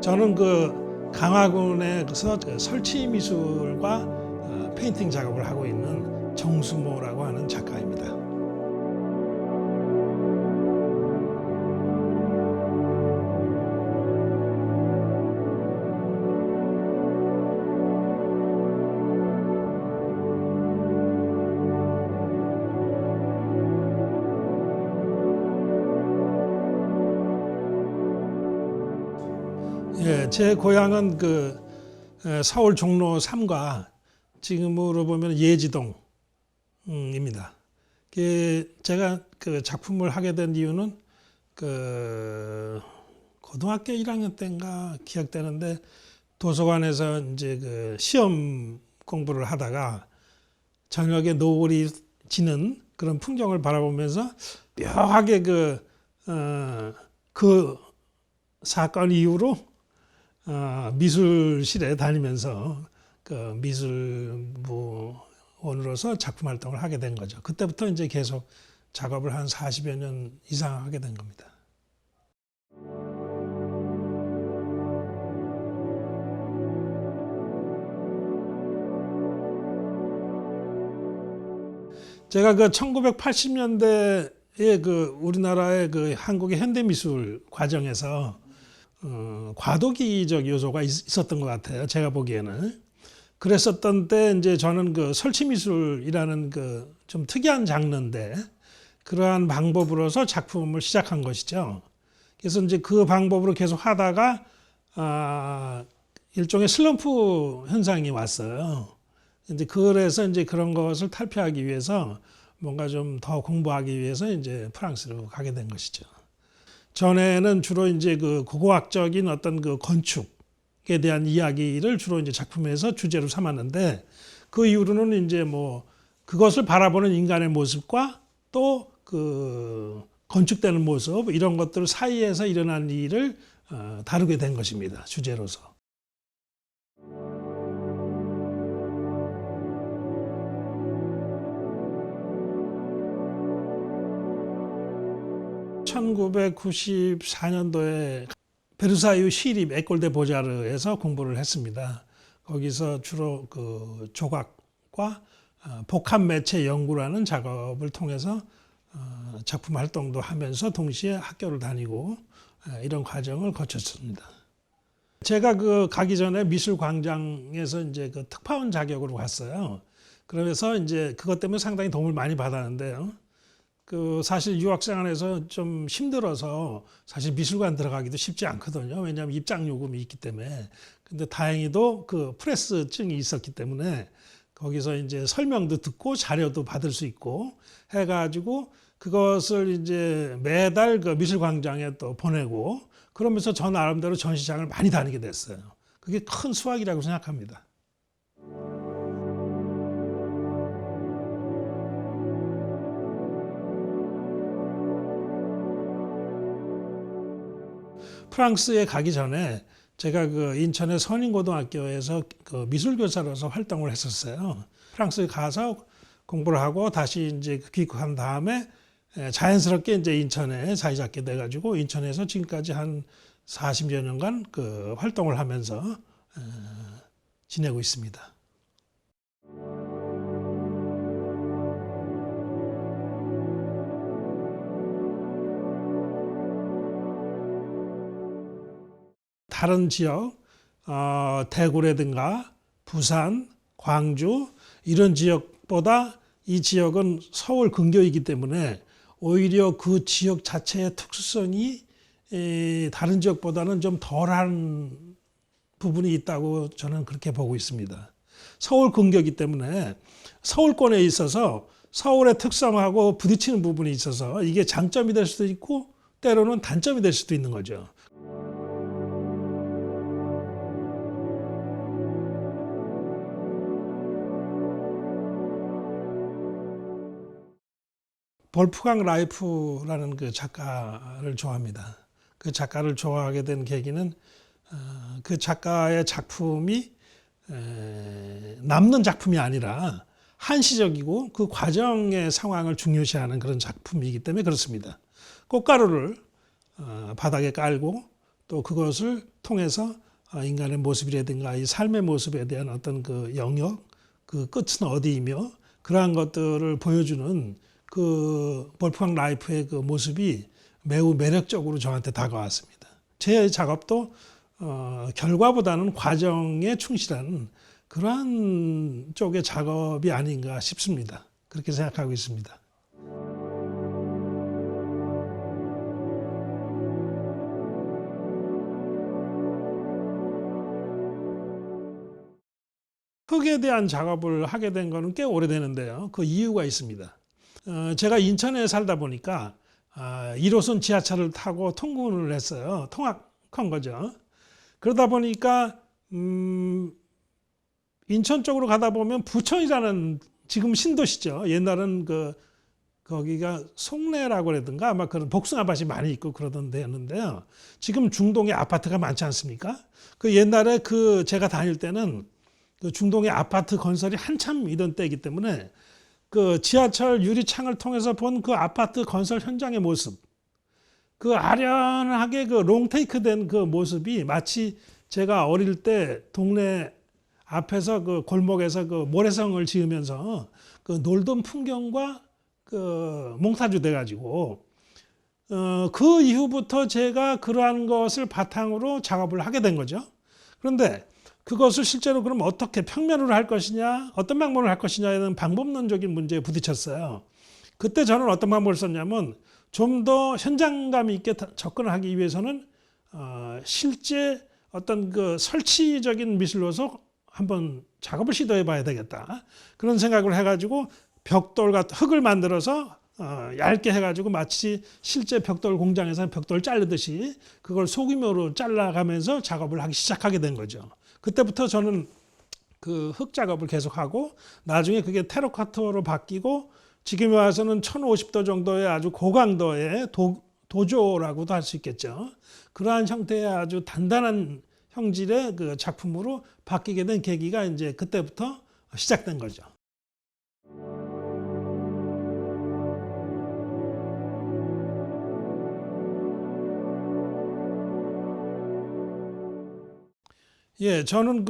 저는 그 강화군에서 그 설치 미술과 페인팅 작업을 하고 있는 정수모라고 하는 작가입니다. 예, 제 고향은 그 서울 종로 3가 지금으로 보면 예지동입니다. 제가 그 작품을 하게 된 이유는 그 고등학교 1학년 때인가 기억되는데 도서관에서 이제 그 시험 공부를 하다가 저녁에 노을이 지는 그런 풍경을 바라보면서 묘하게 그 사건 이후로 미술실에 다니면서 그 미술부원으로서 작품 활동을 하게 된 거죠. 그때부터 이제 계속 작업을 한 40여 년 이상 하게 된 겁니다. 제가 그 1980년대에 그 우리나라의 그 한국의 현대미술 과정에서 과도기적 요소가 있었던 것 같아요. 제가 보기에는. 그랬었던 때 이제 저는 그 설치미술이라는 그 좀 특이한 장르인데 그러한 방법으로서 작품을 시작한 것이죠. 그래서 이제 그 방법으로 계속 하다가 일종의 슬럼프 현상이 왔어요. 이제 그래서 이제 그런 것을 탈피하기 위해서 뭔가 좀 더 공부하기 위해서 이제 프랑스로 가게 된 것이죠. 전에는 주로 이제 그 고고학적인 어떤 그 건축에 대한 이야기를 주로 이제 작품에서 주제로 삼았는데 그 이후로는 이제 뭐 그것을 바라보는 인간의 모습과 또 그 건축되는 모습 이런 것들 사이에서 일어난 일을 다루게 된 것입니다. 주제로서. (1994년도에) 베르사유 시립 에콜 데 보자르에서 공부를 했습니다. 거기서 주로 그 조각과 복합 매체 연구라는 작업을 통해서 작품 활동도 하면서 동시에 학교를 다니고 이런 과정을 거쳤습니다. 제가 그 가기 전에 미술광장에서 이제 그 특파원 자격으로 갔어요. 그러면서 이제 그것 때문에 상당히 도움을 많이 받았는데요. 그 사실 유학생활에서 좀 힘들어서 사실 미술관 들어가기도 쉽지 않거든요. 왜냐하면 입장 요금이 있기 때문에. 근데 다행히도 그 프레스증이 있었기 때문에 거기서 이제 설명도 듣고 자료도 받을 수 있고 해가지고 그것을 이제 매달 그 미술광장에 또 보내고 그러면서 저 나름대로 전시장을 많이 다니게 됐어요. 그게 큰 수확이라고 생각합니다. 프랑스에 가기 전에 제가 그 인천의 선인고등학교에서 그 미술교사로서 활동을 했었어요. 프랑스에 가서 공부를 하고 다시 이제 귀국한 다음에 자연스럽게 이제 인천에 자리 잡게 돼가지고 인천에서 지금까지 한 40여 년간 그 활동을 하면서 지내고 있습니다. 다른 지역, 대구라든가 부산, 광주 이런 지역보다 이 지역은 서울 근교이기 때문에 오히려 그 지역 자체의 특수성이 다른 지역보다는 좀 덜한 부분이 있다고 저는 그렇게 보고 있습니다. 서울 근교이기 때문에 서울권에 있어서 서울의 특성하고 부딪히는 부분이 있어서 이게 장점이 될 수도 있고 때로는 단점이 될 수도 있는 거죠. 볼프강 라이프라는 그 작가를 좋아합니다. 그 작가를 좋아하게 된 계기는 그 작가의 작품이 남는 작품이 아니라 한시적이고 그 과정의 상황을 중요시하는 그런 작품이기 때문에 그렇습니다. 꽃가루를 바닥에 깔고 또 그것을 통해서 인간의 모습이라든가 이 삶의 모습에 대한 어떤 그 영역, 그 끝은 어디이며 그러한 것들을 보여주는 그 볼프강 라이프의 그 모습이 매우 매력적으로 저한테 다가왔습니다. 제 작업도 결과보다는 과정에 충실한 그러한 쪽의 작업이 아닌가 싶습니다. 그렇게 생각하고 있습니다. 흙에 대한 작업을 하게 된 거는 꽤 오래되는데요. 그 이유가 있습니다. 제가 인천에 살다 보니까 1호선 지하철을 타고 통근을 했어요. 통학한 거죠. 그러다 보니까 인천 쪽으로 가다 보면 부천이라는 지금 신도시죠. 옛날은 거기가 송내라고 그러던가 아마 그런 복숭아밭이 많이 있고 그러던 데였는데요. 지금 중동에 아파트가 많지 않습니까? 그 옛날에 제가 다닐 때는 그 중동의 아파트 건설이 한참이던 때이기 때문에 그 지하철 유리창을 통해서 본 그 아파트 건설 현장의 모습, 그 아련하게 그 롱테이크 된 그 모습이 마치 제가 어릴 때 동네 앞에서 그 골목에서 그 모래성을 지으면서 그 놀던 풍경과 그 몽타주 돼가지고 그 이후부터 제가 그러한 것을 바탕으로 작업을 하게 된 거죠. 그런데 그것을 실제로 그럼 어떻게 평면으로 할 것이냐, 어떤 방법을 할 것이냐에는 방법론적인 문제에 부딪혔어요. 그때 저는 어떤 방법을 썼냐면 좀 더 현장감 있게 접근을 하기 위해서는 실제 어떤 그 설치적인 미술로서 한번 작업을 시도해 봐야 되겠다. 그런 생각을 해가지고 벽돌 같은 흙을 만들어서 얇게 해가지고 마치 실제 벽돌 공장에서 벽돌 자르듯이 그걸 소규모로 잘라가면서 작업을 하기 시작하게 된 거죠. 그때부터 저는 그 흙 작업을 계속하고 나중에 그게 테라코타로 바뀌고 지금 와서는 1050도 정도의 아주 고강도의 도조라고도 할 수 있겠죠. 그러한 형태의 아주 단단한 형질의 그 작품으로 바뀌게 된 계기가 이제 그때부터 시작된 거죠. 예, 저는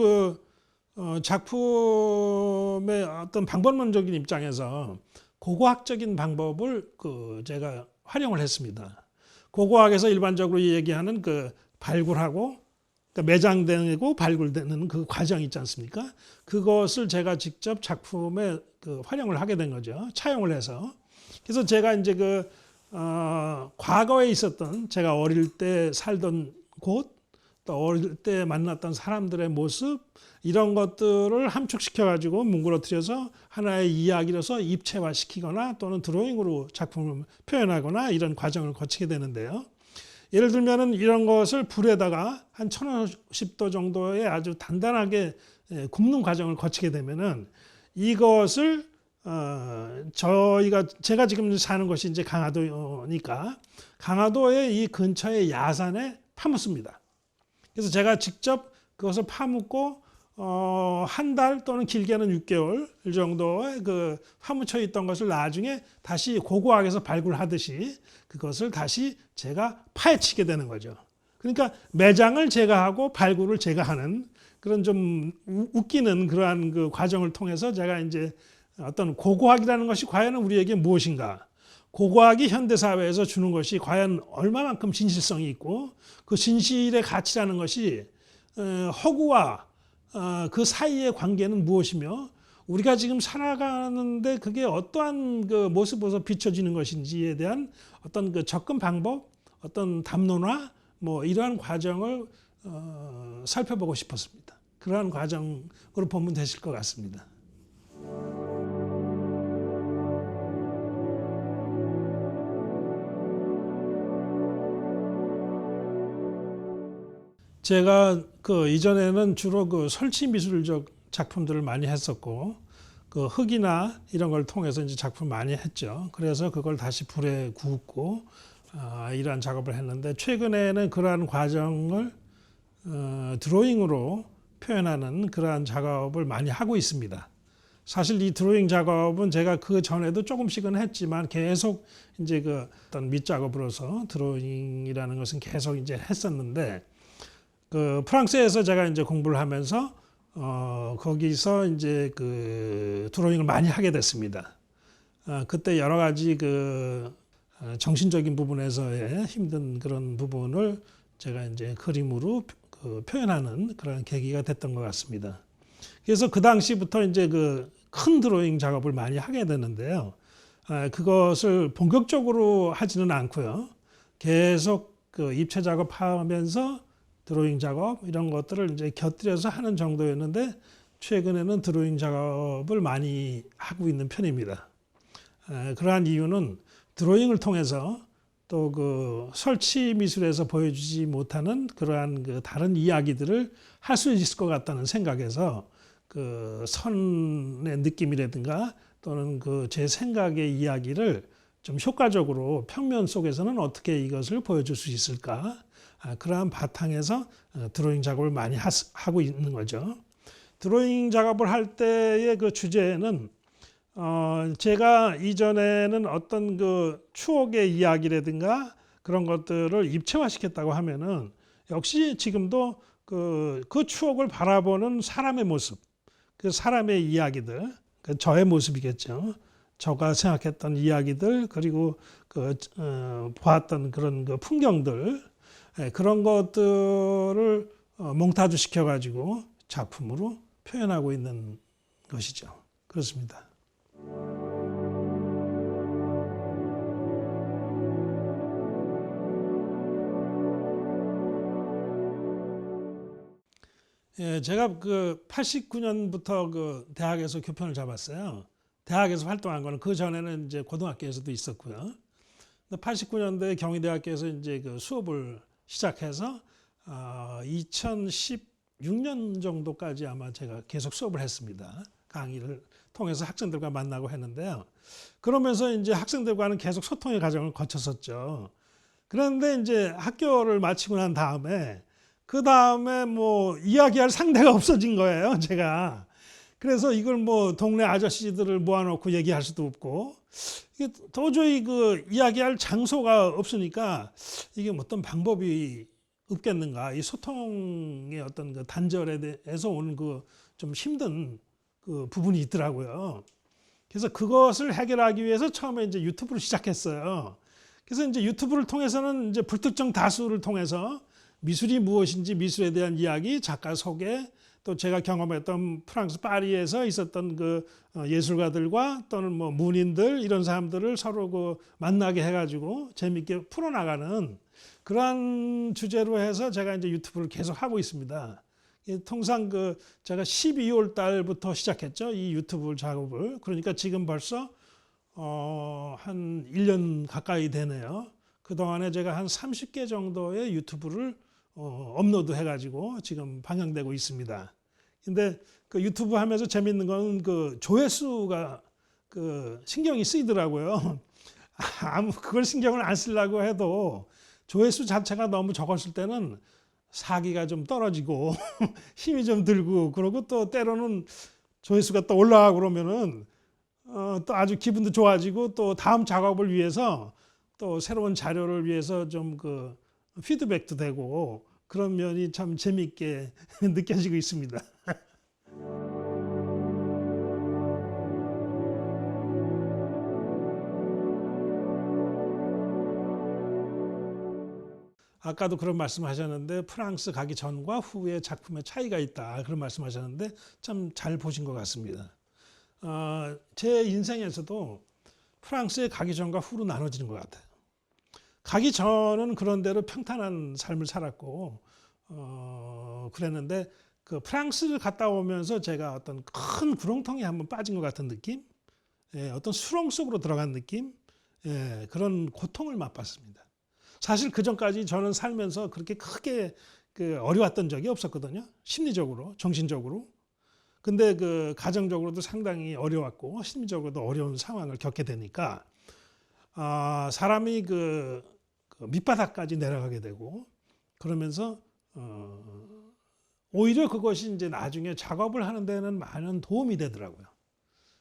작품의 어떤 방법론적인 입장에서 고고학적인 방법을 제가 활용을 했습니다. 고고학에서 일반적으로 얘기하는 그 발굴하고 그러니까 매장되고 발굴되는 그 과정 있지 않습니까? 그것을 제가 직접 작품에 활용을 하게 된 거죠. 차용을 해서. 그래서 제가 이제 과거에 있었던 제가 어릴 때 살던 곳, 또 어릴 때 만났던 사람들의 모습 이런 것들을 함축시켜 가지고 뭉그러뜨려서 하나의 이야기로서 입체화시키거나 또는 드로잉으로 작품을 표현하거나 이런 과정을 거치게 되는데요. 예를 들면은 이런 것을 불에다가 한 1050도 정도의 아주 단단하게 굽는 과정을 거치게 되면은 이것을 제가 지금 사는 곳이 이제 강화도니까 강화도의 이 근처의 야산에 파묻습니다. 그래서 제가 직접 그것을 파묻고 한 달 또는 길게는 6개월 정도의 그 파묻혀 있던 것을 나중에 다시 고고학에서 발굴하듯이 그것을 다시 제가 파헤치게 되는 거죠. 그러니까 매장을 제가 하고 발굴을 제가 하는 그런 좀 웃기는 그러한 그 과정을 통해서 제가 이제 어떤 고고학이라는 것이 과연 우리에게 무엇인가? 고고학이 현대사회에서 주는 것이 과연 얼마만큼 진실성이 있고 그 진실의 가치라는 것이 허구와 그 사이의 관계는 무엇이며 우리가 지금 살아가는데 그게 어떠한 그 모습으로 비춰지는 것인지에 대한 어떤 그 접근 방법, 어떤 담론화 뭐 이러한 과정을 살펴보고 싶었습니다. 그러한 과정으로 보면 되실 것 같습니다. 제가 이전에는 주로 설치 미술적 작품들을 많이 했었고 흙이나 이런 걸 통해서 이제 작품 많이 했죠. 그래서 그걸 다시 불에 굽고 이러한 작업을 했는데 최근에는 그러한 과정을 드로잉으로 표현하는 그러한 작업을 많이 하고 있습니다. 사실 이 드로잉 작업은 제가 그 전에도 조금씩은 했지만 계속 이제 어떤 밑작업으로서 드로잉이라는 것은 계속 이제 했었는데 그 프랑스에서 제가 이제 공부를 하면서 거기서 이제 그 드로잉을 많이 하게 됐습니다. 그때 여러 가지 그 정신적인 부분에서의 힘든 그런 부분을 제가 이제 그림으로 그 표현하는 그런 계기가 됐던 것 같습니다. 그래서 그 당시부터 이제 그 큰 드로잉 작업을 많이 하게 되는데요. 그것을 본격적으로 하지는 않고요. 계속 그 입체 작업하면서 드로잉 작업 이런 것들을 이제 곁들여서 하는 정도였는데 최근에는 드로잉 작업을 많이 하고 있는 편입니다. 그러한 이유는 드로잉을 통해서 또 그 설치 미술에서 보여주지 못하는 그러한 그 다른 이야기들을 할 수 있을 것 같다는 생각에서 그 선의 느낌이라든가 또는 그 제 생각의 이야기를 좀 효과적으로 평면 속에서는 어떻게 이것을 보여줄 수 있을까? 그러한 바탕에서 드로잉 작업을 많이 하고 있는 거죠. 드로잉 작업을 할 때의 그 주제는 제가 이전에는 어떤 그 추억의 이야기라든가 그런 것들을 입체화시켰다고 하면은 역시 지금도 그 추억을 바라보는 사람의 모습, 그 사람의 이야기들, 그 저의 모습이겠죠. 저가 생각했던 이야기들 그리고 그 보았던 그런 그 풍경들 그런 것들을 몽타주 시켜가지고 작품으로 표현하고 있는 것이죠. 그렇습니다. 예, 제가 그 89년부터 그 대학에서 교편을 잡았어요. 대학에서 활동한 거는 그 전에는 이제 고등학교에서도 있었고요. 89년도에 경희대학교에서 이제 그 수업을 시작해서 2016년 정도까지 아마 제가 계속 수업을 했습니다. 강의를 통해서 학생들과 만나고 했는데요. 그러면서 이제 학생들과는 계속 소통의 과정을 거쳤었죠. 그런데 이제 학교를 마치고 난 다음에 그 다음에 뭐 이야기할 상대가 없어진 거예요, 제가. 그래서 이걸 뭐 동네 아저씨들을 모아놓고 얘기할 수도 없고 이게 도저히 그 이야기할 장소가 없으니까 이게 어떤 방법이 없겠는가. 이 소통의 어떤 그 단절에 대해서 오는 그 좀 힘든 그 부분이 있더라고요. 그래서 그것을 해결하기 위해서 처음에 이제 유튜브를 시작했어요. 그래서 이제 유튜브를 통해서는 이제 불특정 다수를 통해서 미술이 무엇인지 미술에 대한 이야기, 작가 소개, 또 제가 경험했던 프랑스 파리에서 있었던 그 예술가들과 또는 뭐 문인들 이런 사람들을 서로 그 만나게 해가지고 재밌게 풀어나가는 그러한 주제로 해서 제가 이제 유튜브를 계속 하고 있습니다. 통상 그 제가 12월 달부터 시작했죠. 이 유튜브 작업을. 그러니까 지금 벌써 한 1년 가까이 되네요. 그동안에 제가 한 30개 정도의 유튜브를 업로드 해가지고 지금 방영되고 있습니다. 근데 그 유튜브 하면서 재밌는 건 그 조회수가 그 신경이 쓰이더라고요. 그걸 신경을 안 쓰려고 해도 조회수 자체가 너무 적었을 때는 사기가 좀 떨어지고 힘이 좀 들고 그러고 또 때로는 조회수가 또 올라가고 그러면은 또 아주 기분도 좋아지고 또 다음 작업을 위해서 또 새로운 자료를 위해서 좀 그 피드백도 되고 그런 면이 참 재미있게 느껴지고 있습니다. 아까도 그런 말씀하셨는데 프랑스 가기 전과 후의 작품의 차이가 있다 그런 말씀하셨는데 참 잘 보신 것 같습니다. 제 인생에서도 프랑스에 가기 전과 후로 나눠지는 것 같아요. 가기 전은 그런 대로 평탄한 삶을 살았고 그랬는데 그 프랑스를 갔다 오면서 제가 어떤 큰 구렁텅이에 한번 빠진 것 같은 느낌, 어떤 수렁 속으로 들어간 느낌, 그런 고통을 맛봤습니다. 사실 그 전까지 저는 살면서 그렇게 크게 그 어려웠던 적이 없었거든요. 심리적으로, 정신적으로. 근데 그 가정적으로도 상당히 어려웠고 심리적으로도 어려운 상황을 겪게 되니까 사람이 그 밑바닥까지 내려가게 되고 그러면서 오히려 그것이 이제 나중에 작업을 하는 데는 많은 도움이 되더라고요.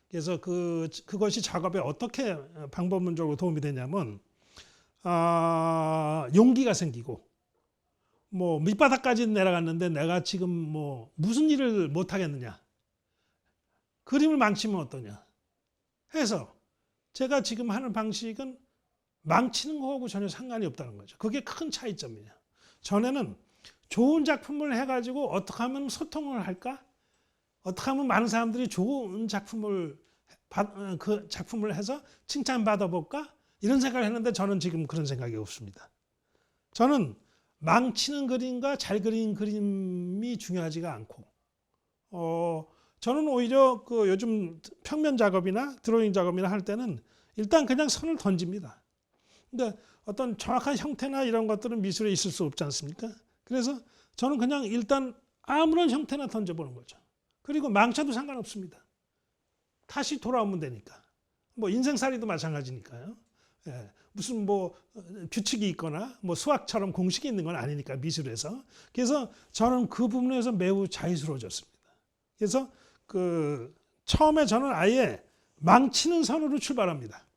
그래서 그것이 작업에 어떻게 방법론적으로 도움이 되냐면 용기가 생기고 뭐 밑바닥까지 내려갔는데 내가 지금 뭐 무슨 일을 못 하겠느냐? 그림을 망치면 어떠냐? 해서 제가 지금 하는 방식은 망치는 거하고 전혀 상관이 없다는 거죠. 그게 큰 차이점이에요. 전에는 좋은 작품을 해가지고 어떻게 하면 소통을 할까? 어떻게 하면 많은 사람들이 좋은 그 작품을 해서 칭찬받아 볼까? 이런 생각을 했는데 저는 지금 그런 생각이 없습니다. 저는 망치는 그림과 잘 그린 그림이 중요하지가 않고, 저는 오히려 그 요즘 평면 작업이나 드로잉 작업이나 할 때는 일단 그냥 선을 던집니다. 근데 어떤 정확한 형태나 이런 것들은 미술에 있을 수 없지 않습니까? 그래서 저는 그냥 일단 아무런 형태나 던져보는 거죠. 그리고 망쳐도 상관없습니다. 다시 돌아오면 되니까. 뭐 인생살이도 마찬가지니까요. 예, 무슨 뭐 규칙이 있거나 뭐 수학처럼 공식이 있는 건 아니니까 미술에서. 그래서 저는 그 부분에서 매우 자유스러워졌습니다. 그래서 그 처음에 저는 아예 망치는 선으로 출발합니다.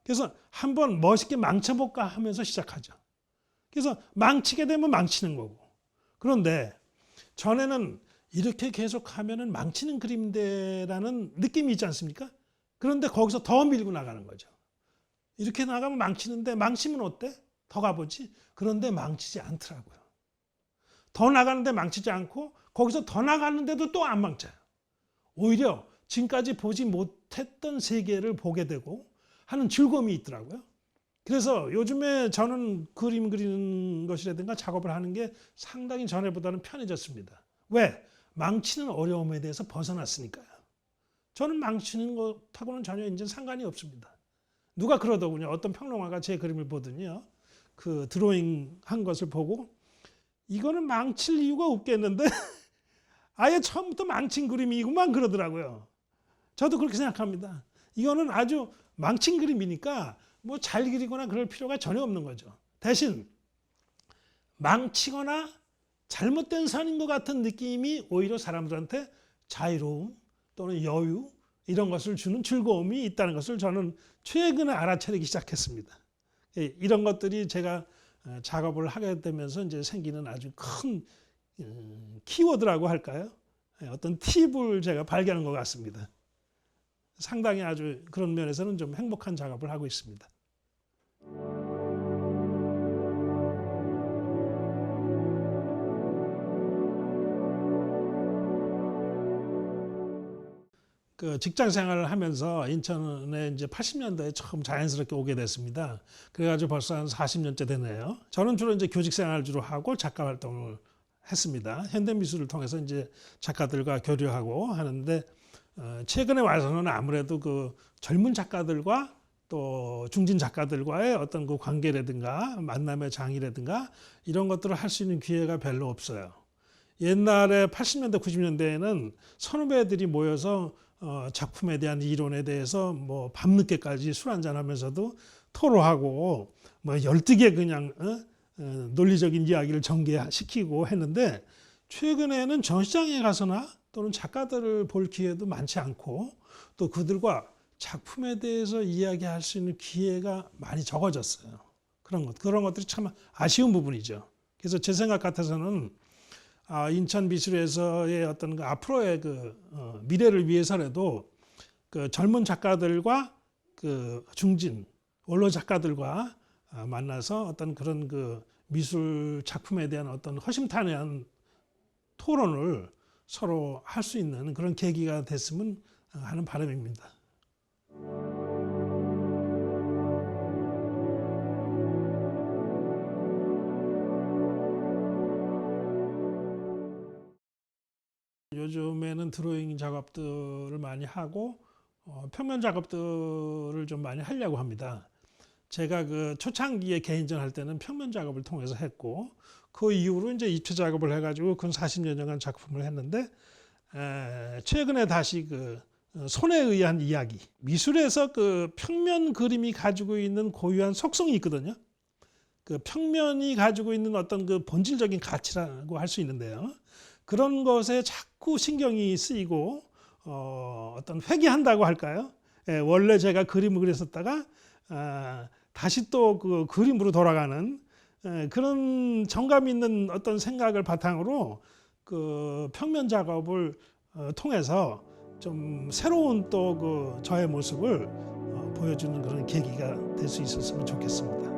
그래서 한번 멋있게 망쳐볼까 하면서 시작하죠. 그래서 망치게 되면 망치는 거고. 그런데 전에는 이렇게 계속하면은 망치는 그림대라는 느낌이 있지 않습니까? 그런데 거기서 더 밀고 나가는 거죠. 이렇게 나가면 망치는데 망치면 어때? 더 가보지. 그런데 망치지 않더라고요. 더 나가는데 망치지 않고 거기서 더 나가는데도 또 안 망쳐요. 오히려 지금까지 보지 못했던 세계를 보게 되고 하는 즐거움이 있더라고요. 그래서 요즘에 저는 그림 그리는 것이라든가 작업을 하는 게 상당히 전에보다는 편해졌습니다. 왜? 망치는 어려움에 대해서 벗어났으니까요. 저는 망치는 것하고는 전혀 이제 상관이 없습니다. 누가 그러더군요. 어떤 평론가가 제 그림을 보더니요. 그 드로잉 한 것을 보고 이거는 망칠 이유가 없겠는데 아예 처음부터 망친 그림이구만 그러더라고요. 저도 그렇게 생각합니다. 이거는 아주 망친 그림이니까 뭐 잘 그리거나 그럴 필요가 전혀 없는 거죠. 대신 망치거나 잘못된 선인 것 같은 느낌이 오히려 사람들한테 자유로움 또는 여유 이런 것을 주는 즐거움이 있다는 것을 저는 최근에 알아차리기 시작했습니다. 이런 것들이 제가 작업을 하게 되면서 이제 생기는 아주 큰 키워드라고 할까요? 어떤 팁을 제가 발견한 것 같습니다. 상당히 아주 그런 면에서는 좀 행복한 작업을 하고 있습니다. 그 직장 생활을 하면서 인천에 이제 80년대에 처음 자연스럽게 오게 됐습니다. 그래가지고 벌써 한 40년째 되네요. 저는 주로 이제 교직 생활을 주로 하고 작가 활동을 했습니다. 현대미술을 통해서 이제 작가들과 교류하고 하는데 최근에 와서는 아무래도 그 젊은 작가들과 또 중진 작가들과의 어떤 그 관계라든가 만남의 장이라든가 이런 것들을 할 수 있는 기회가 별로 없어요. 옛날에 80년대, 90년대에는 선후배들이 모여서 작품에 대한 이론에 대해서 뭐 밤늦게까지 술 한잔하면서도 토로하고 뭐 12개 그냥 논리적인 이야기를 전개시키고 했는데 최근에는 전시장에 가서나 또는 작가들을 볼 기회도 많지 않고 또 그들과 작품에 대해서 이야기할 수 있는 기회가 많이 적어졌어요. 그런 것들이 참 아쉬운 부분이죠. 그래서 제 생각 같아서는 인천 미술에서의 어떤 그 앞으로의 그 미래를 위해서라도 그 젊은 작가들과 그 중진 원로 작가들과 만나서 어떤 그런 그 미술 작품에 대한 어떤 허심탄회한 토론을 서로 할 수 있는 그런 계기가 됐으면 하는 바람입니다. 요즘에는 드로잉 작업들을 많이 하고 평면 작업들을 좀 많이 하려고 합니다. 제가 그 초창기에 개인전 할 때는 평면 작업을 통해서 했고 그 이후로 이제 입체 작업을 해가지고 근 40년간 작품을 했는데 최근에 다시 그 손에 의한 이야기 미술에서 그 평면 그림이 가지고 있는 고유한 속성이 있거든요. 그 평면이 가지고 있는 어떤 그 본질적인 가치라고 할 수 있는데요. 그런 것에 자꾸 신경이 쓰이고 어떤 회귀한다고 할까요? 원래 제가 그림을 그렸었다가 다시 또 그 그림으로 돌아가는 그런 정감 있는 어떤 생각을 바탕으로 그 평면 작업을 통해서 좀 새로운 또 그 저의 모습을 보여주는 그런 계기가 될 수 있었으면 좋겠습니다.